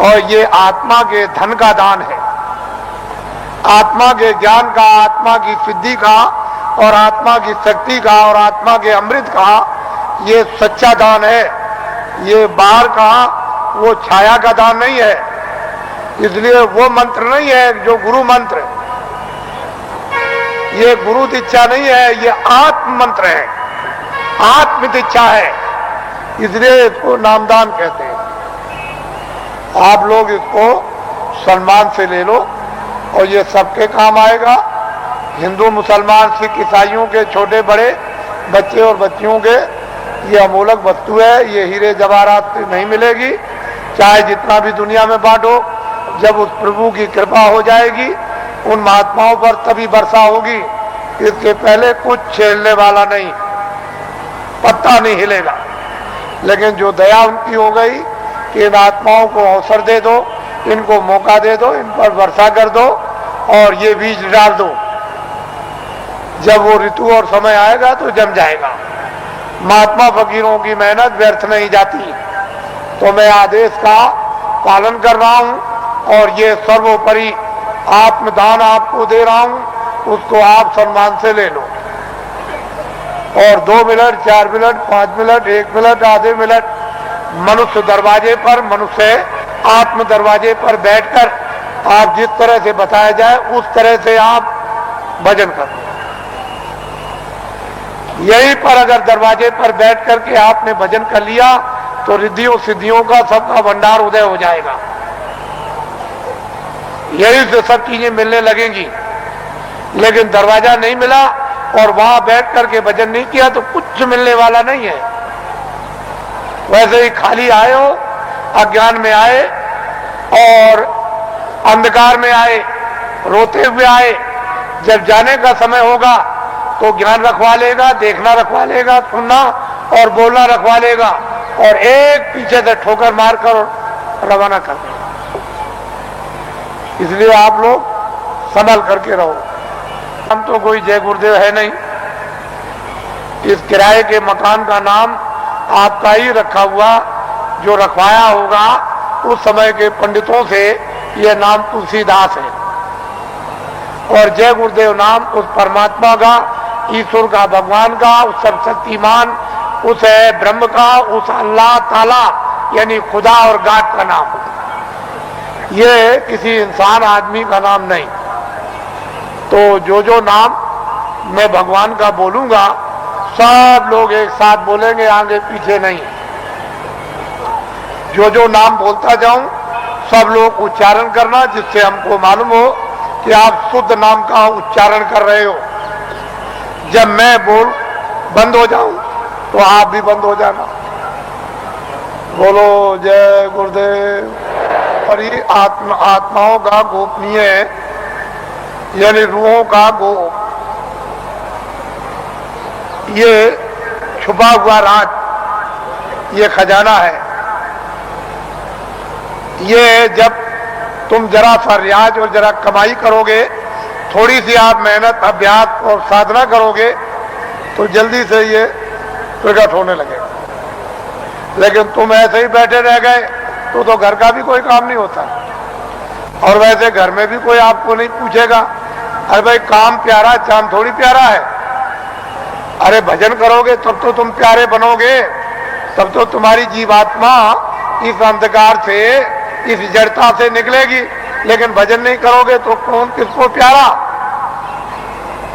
और ये आत्मा के धन का दान है, आत्मा के ज्ञान का, आत्मा की सिद्धि का और आत्मा की शक्ति का और आत्मा के अमृत का ये सच्चा दान है। ये बाहर का वो छाया का दान नहीं है। इसलिए वो मंत्र नहीं है जो गुरु मंत्र, ये गुरु दीक्षा नहीं है, ये आत्म मंत्र है, आत्म दीक्षा है। इसलिए इसको नामदान कहते हैं। आप लोग इसको सम्मान से ले लो और ये सबके काम आएगा। हिंदू, मुसलमान, सिख, ईसाइयों के, छोटे बड़े, बच्चे और बच्चियों के ये अमूलक वस्तु है। ये हीरे जवाहरात नहीं मिलेगी, चाहे जितना भी दुनिया में बांटो। जब उस प्रभु की कृपा हो जाएगी उन महात्माओं पर तभी वर्षा होगी। इसके पहले कुछ छेड़ने वाला नहीं, पत्ता नहीं हिलेगा। लेकिन जो दया उनकी हो गई कि इन आत्माओं को अवसर दे दो, इनको मौका दे दो, इन पर वर्षा कर दो और ये बीज डाल दो। जब वो ऋतु और समय आएगा तो जम जाएगा। महात्मा फकीरों की मेहनत व्यर्थ नहीं जाती। तो मैं आदेश का पालन कर रहा हूं और ये सर्वोपरि आत्मदान आपको दे रहा हूं, उसको आप सम्मान से ले लो। और 2 मिनट, 4 मिनट, 5 मिनट, 1 मिनट, आधे मिनट मनुष्य दरवाजे पर, मनुष्य आत्म दरवाजे पर बैठकर आप जिस तरह से बताया जाए उस तरह से आप भजन करो। यहीं पर अगर दरवाजे पर बैठ करके आपने भजन कर लिया तो रिद्धियों सिद्धियों का सबका भंडार उदय हो जाएगा। यही से सब चीजें मिलने लगेंगी। लेकिन दरवाजा नहीं मिला और वहां बैठ करके भजन नहीं किया तो कुछ मिलने वाला नहीं है। वैसे ही खाली आए हो, अज्ञान में आए और अंधकार में आए, रोते हुए आए। जब जाने का समय होगा तो ज्ञान रखवा लेगा, देखना रखवा लेगा, सुनना और बोलना रखवा लेगा और एक पीछे से ठोकर मारकर रवाना कर देगा। इसलिए आप लोग संभल करके रहो। हम तो कोई जय गुरुदेव है नहीं। इस किराए के मकान का नाम आपका ही रखा हुआ, जो रखवाया होगा उस समय के पंडितों से, यह नाम तुलसीदास है। और जय गुरुदेव नाम उस परमात्मा का, ईश्वर का, भगवान का, उस सर्वशक्तिमान, उस ब्रह्म का, उस अल्लाह ताला यानी खुदा और गाड का नाम। ये किसी इंसान आदमी का नाम नहीं। तो जो नाम मैं भगवान का बोलूंगा सब लोग एक साथ बोलेंगे, आगे पीछे नहीं। जो नाम बोलता जाऊं सब लोग उच्चारण करना, जिससे हमको मालूम हो कि आप शुद्ध नाम का उच्चारण कर रहे हो। जब मैं बोल बंद हो जाऊं तो आप भी बंद हो जाना। बोलो जय गुरुदेव। और ये आत्माओं का गोपनीय यानी रूहों का गोप, ये छुपा हुआ राज, ये खजाना है। ये जब तुम जरा सा रियाज और जरा कमाई करोगे, थोड़ी सी आप मेहनत, अभ्यास और साधना करोगे तो जल्दी से ये प्रकट होने लगेगा। लेकिन तुम ऐसे ही बैठे रह गए तो घर का भी कोई काम नहीं होता। और वैसे घर में भी कोई आपको नहीं पूछेगा, अरे भाई काम प्यारा, चांद थोड़ी प्यारा है। अरे भजन करोगे तब तो तुम प्यारे बनोगे, तब तो तुम्हारी जीवात्मा इस अंधकार से, इस जड़ता से निकलेगी। लेकिन भजन नहीं करोगे तो कौन किसको प्यारा?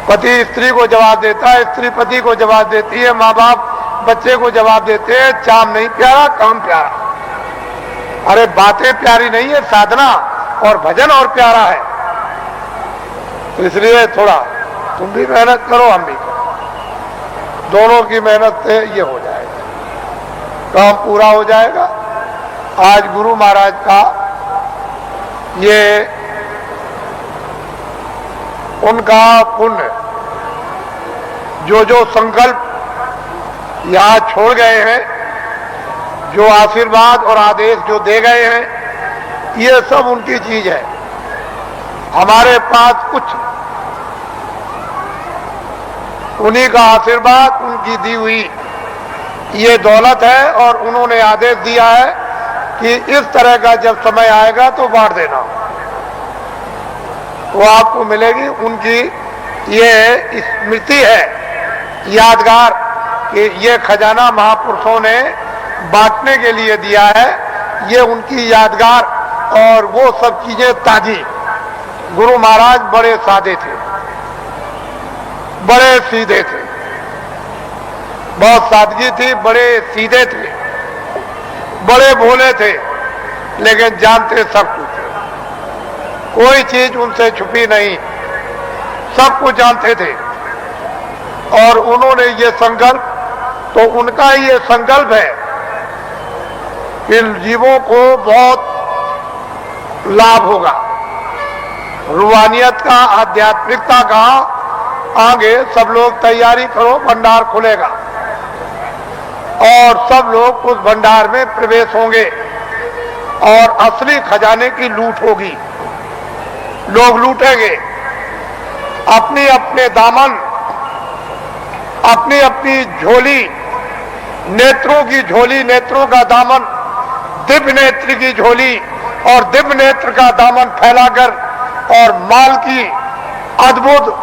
पति स्त्री को जवाब देता है, स्त्री पति को जवाब देती है, माँ बाप बच्चे को जवाब देते हैं। चाम नहीं प्यारा, काम प्यारा। अरे बातें प्यारी नहीं है, साधना और भजन और प्यारा है। तो इसलिए थोड़ा तुम भी मेहनत करो, हम भी करो, दोनों की मेहनत से ये हो जाएगा, काम पूरा हो जाएगा। आज गुरु महाराज का ये उनका पुण्य, जो संकल्प यहाँ छोड़ गए हैं, जो आशीर्वाद और आदेश जो दे गए हैं, ये सब उनकी चीज है। हमारे पास कुछ, उन्हीं का आशीर्वाद, उनकी दी हुई ये दौलत है। और उन्होंने आदेश दिया है कि इस तरह का जब समय आएगा तो बांट देना, वो आपको मिलेगी। उनकी ये स्मृति है, यादगार, कि ये खजाना महापुरुषों ने बांटने के लिए दिया है, ये उनकी यादगार। और वो सब चीजें ताजी। गुरु महाराज बड़े सादे थे, बड़े सीधे थे, बहुत सादगी थी, बड़े सीधे थे, बड़े भोले थे, लेकिन जानते सब कुछ थे, कोई चीज उनसे छुपी नहीं, सब कुछ जानते थे। और उन्होंने ये संकल्प, तो उनका ये संकल्प है कि जीवों को बहुत लाभ होगा, रूहानियत का, आध्यात्मिकता का। आगे सब लोग तैयारी करो, भंडार खुलेगा और सब लोग उस भंडार में प्रवेश होंगे और असली खजाने की लूट होगी। लोग लूटेंगे अपनी अपने दामन, अपनी अपनी झोली, नेत्रों की झोली, नेत्रों का दामन, दिव्य नेत्र की झोली और दिव्य नेत्र का दामन फैलाकर, और माल की, अद्भुत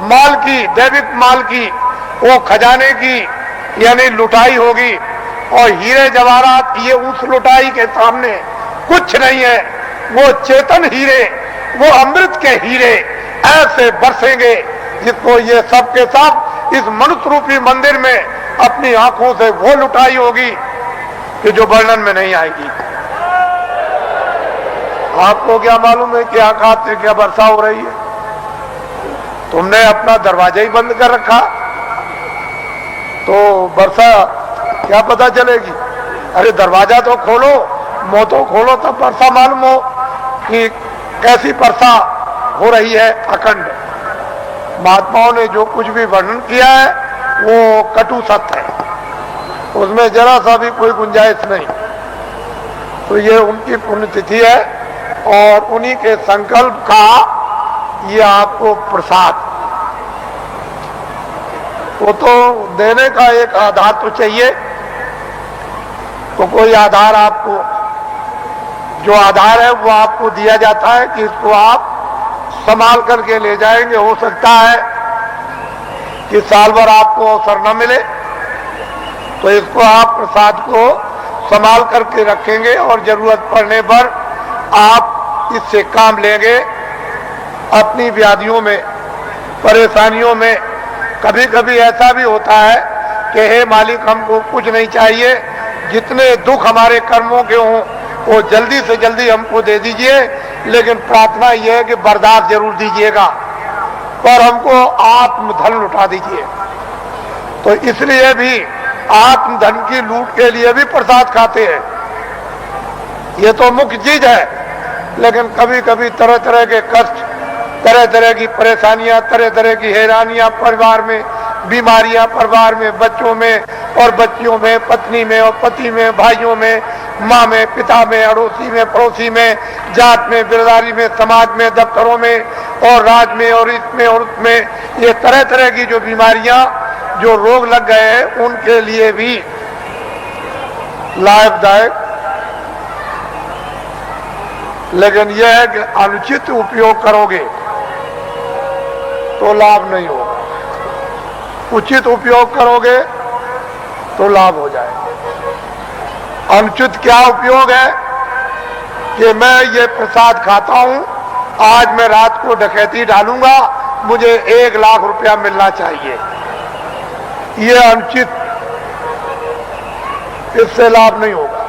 माल की, दैविक माल की, वो खजाने की यानी लुटाई होगी। और हीरे जवाहरात ये उस लुटाई के सामने कुछ नहीं है। वो चेतन हीरे, वो अमृत के हीरे ऐसे बरसेंगे जिसको ये सब के सब इस मनुष्य रूपी मंदिर में अपनी आंखों से वो लुटाई होगी कि जो वर्णन में नहीं आएगी। आपको क्या मालूम है कि आकाश से क्या वर्षा हो रही है? तुमने अपना दरवाजा ही बंद कर रखा, तो वर्षा क्या पता चलेगी? अरे दरवाजा तो खोलो, मुंह तो खोलो, तब वर्षा मालूम हो कि कैसी वर्षा हो रही है अखंड। महात्माओं ने जो कुछ भी वर्णन किया है वो कटु सत्य है, उसमें जरा सा भी कोई गुंजाइश नहीं। तो ये उनकी पुण्यतिथि है और उन्हीं के संकल्प का ये आपको प्रसाद। वो तो देने का एक आधार तो चाहिए, तो कोई आधार आपको, जो आधार है वो आपको दिया जाता है कि इसको आप संभाल करके ले जाएंगे। हो सकता है कि साल भर आपको अवसर न मिले, तो इसको आप प्रसाद को संभाल करके रखेंगे और जरूरत पड़ने पर आप इससे काम लेंगे अपनी व्याधियों में, परेशानियों में। कभी कभी ऐसा भी होता है कि हे मालिक, हमको कुछ नहीं चाहिए, जितने दुख हमारे कर्मों के हों वो जल्दी से जल्दी हमको दे दीजिए, लेकिन प्रार्थना यह है कि बर्दाश्त जरूर दीजिएगा, पर हमको आत्मधन लुटा दीजिए। तो इसलिए भी आत्मधन की लूट के लिए भी प्रसाद खाते हैं, ये तो मुख्य चीज है। लेकिन कभी कभी तरह तरह के कष्ट, तरह तरह की परेशानियां, तरह तरह की हैरानियां परिवार में, बीमारियां परिवार में, बच्चों में और बच्चियों में, पत्नी में और पति में, भाइयों में, माँ में, पिता में, अड़ोसी में, पड़ोसी में, जात में, बिरदारी में, समाज में, दफ्तरों में और राज में और इसमें और उसमें, ये तरह तरह की जो बीमारियां, जो रोग लग गए हैं, उनके लिए भी लाभदायक। लेकिन यह है कि अनुचित उपयोग करोगे तो लाभ नहीं होगा, उचित उपयोग करोगे तो लाभ हो जाएगा। अनुचित क्या उपयोग है कि मैं ये प्रसाद खाता हूं, आज मैं रात को डकैती डालूंगा, मुझे 1 लाख रुपया मिलना चाहिए, ये अनुचित, इससे लाभ नहीं होगा।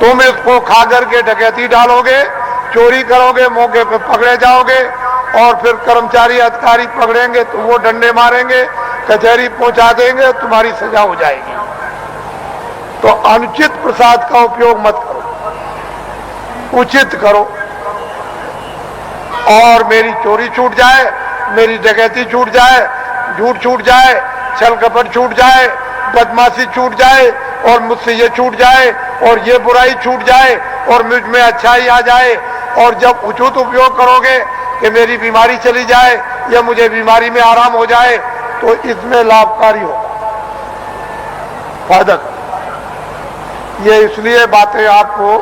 तुम इसको खा करके डकैती डालोगे, चोरी करोगे, मौके पे पकड़े जाओगे और फिर कर्मचारी अधिकारी पकड़ेंगे तो वो डंडे मारेंगे, कचहरी पहुंचा देंगे, तुम्हारी सजा हो जाएगी। तो अनुचित प्रसाद का उपयोग मत करो, उचित करो। और मेरी चोरी छूट जाए, मेरी डकैती छूट जाए, झूठ छूट जाए, छल कपट छूट जाए, बदमाशी छूट जाए और मुझसे ये छूट जाए और ये बुराई छूट जाए और मुझ में अच्छाई आ जाए। और जब उचित उपयोग करोगे कि मेरी बीमारी चली जाए या मुझे बीमारी में आराम हो जाए, तो इसमें लाभकारी होगा, फायदा। ये इसलिए बातें आपको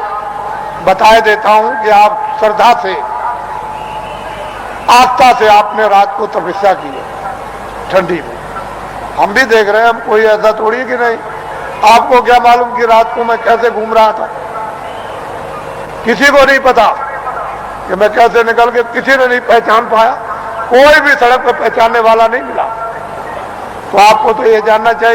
बताए देता हूं कि आप श्रद्धा से, आस्था से आपने रात को तपस्या की है ठंडी में। हम भी देख रहे हैं, हम कोई ऐसा थोड़ी कि नहीं। आपको क्या मालूम कि रात को मैं कैसे घूम रहा था? किसी को नहीं पता कि मैं कैसे निकल के, किसी ने नहीं पहचान पाया, कोई भी सड़क पर पहचानने वाला नहीं मिला। तो आपको तो ये जानना चाहिए